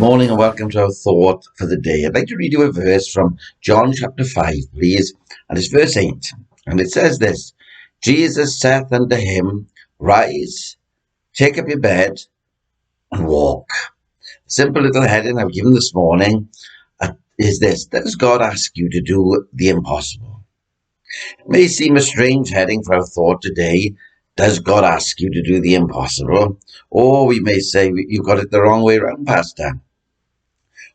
Morning and welcome to our thought for the day. I'd like to read you a verse from John chapter 5, please, and it's verse 8. And it says this: Jesus saith unto him, Rise, take up your bed, and walk. A simple little heading I've given this morning is this: does God ask you to do the impossible? It may seem a strange heading for our thought today. Does God ask you to do the impossible? Or we may say, you got it the wrong way around, Pastor.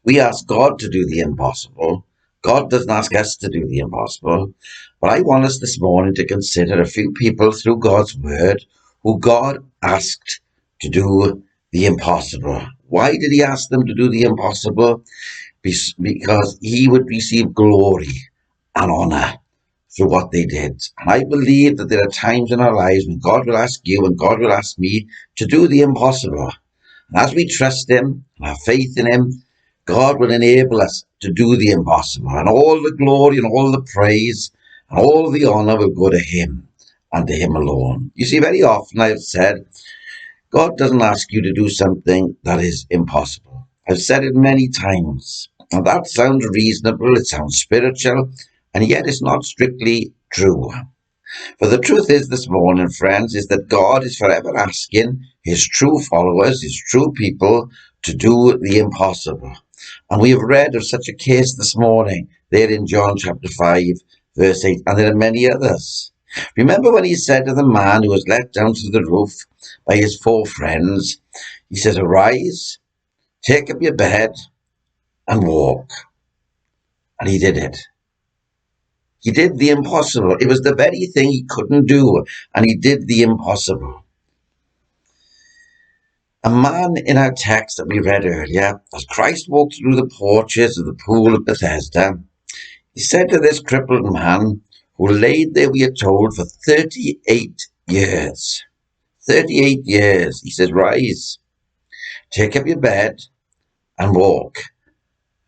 We ask God to do the impossible. God doesn't ask us to do the impossible. But I want us this morning to consider a few people through God's word who God asked to do the impossible. Why did he ask them to do the impossible? Because he would receive glory and honor through what they did. And I believe that there are times in our lives when God will ask you and God will ask me to do the impossible. And as we trust him and have faith in him, God will enable us to do the impossible. And all the glory and all the praise and all the honor will go to him and to him alone. You see, very often I've said, God doesn't ask you to do something that is impossible. I've said it many times. And that sounds reasonable, it sounds spiritual, and yet it's not strictly true. For the truth is this morning, friends, is that God is forever asking his true followers, his true people, to do the impossible. And we have read of such a case this morning there in John chapter 5, verse 8, and there are many others. Remember when he said to the man who was let down to the roof by his 4 friends, he says, Arise, take up your bed, and walk. And he did it. He did the impossible. It was the very thing he couldn't do, and he did the impossible. A man in our text that we read earlier, as Christ walked through the porches of the pool of Bethesda, he said to this crippled man, who laid there, we are told, for 38 years. 38 years. He says, Rise, take up your bed, and walk.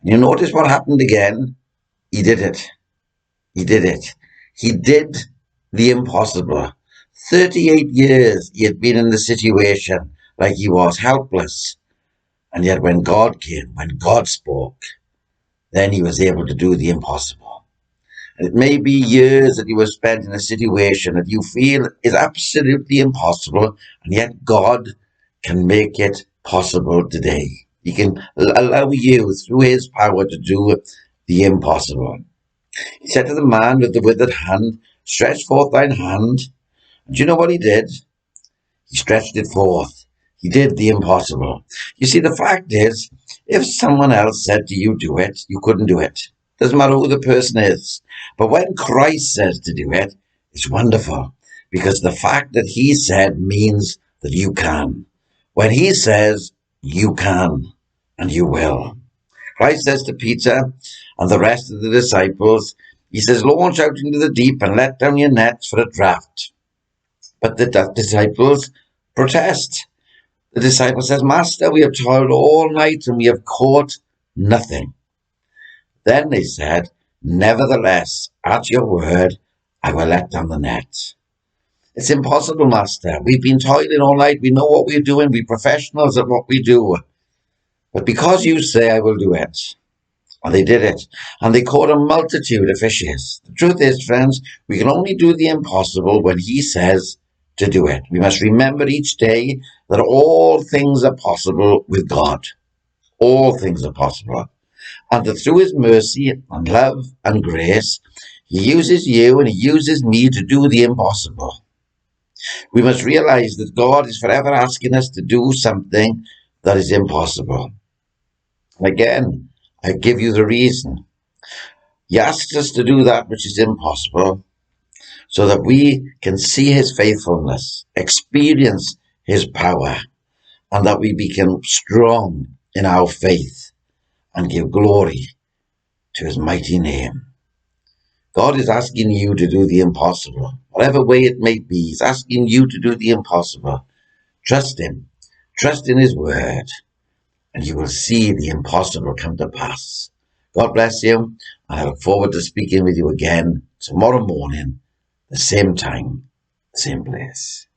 And you notice what happened again? He did it. He did it. He did the impossible. 38 years he had been in the situation like he was, helpless. And yet when God came, when God spoke, then he was able to do the impossible. And it may be years that you have spent in a situation that you feel is absolutely impossible, and yet God can make it possible today. He can allow you, through his power, to do the impossible. He said to the man with the withered hand, Stretch forth thine hand. And do you know what he did? He stretched it forth. He did the impossible. You see, the fact is, if someone else said to you, do it, you couldn't do it. Doesn't matter who the person is. But when Christ says to do it, it's wonderful. Because the fact that he said means that you can. When he says, you can, and you will. Christ says to Peter and the rest of the disciples, he says, Launch out into the deep and let down your nets for a draught. But the disciples protest. The disciple says, Master, we have toiled all night and we have caught nothing. Then they said, Nevertheless, at your word, I will let down the net. It's impossible, Master. We've been toiling all night. We know what we're doing. We're professionals at what we do. But because you say, I will do it. And they did it. And they caught a multitude of fishes. The truth is, friends, we can only do the impossible when he says to do it. We must remember each day that all things are possible with God. All things are possible. And that through his mercy and love and grace, he uses you and he uses me to do the impossible. We must realize that God is forever asking us to do something that is impossible. Again, I give you the reason. He asks us to do that which is impossible so that we can see his faithfulness, experience his power, and that we become strong in our faith and give glory to his mighty name. God is asking you to do the impossible. Whatever way it may be, he's asking you to do the impossible. Trust him. Trust in his word. And you will see the impossible come to pass. God bless you. I look forward to speaking with you again tomorrow morning, the same time, the same place.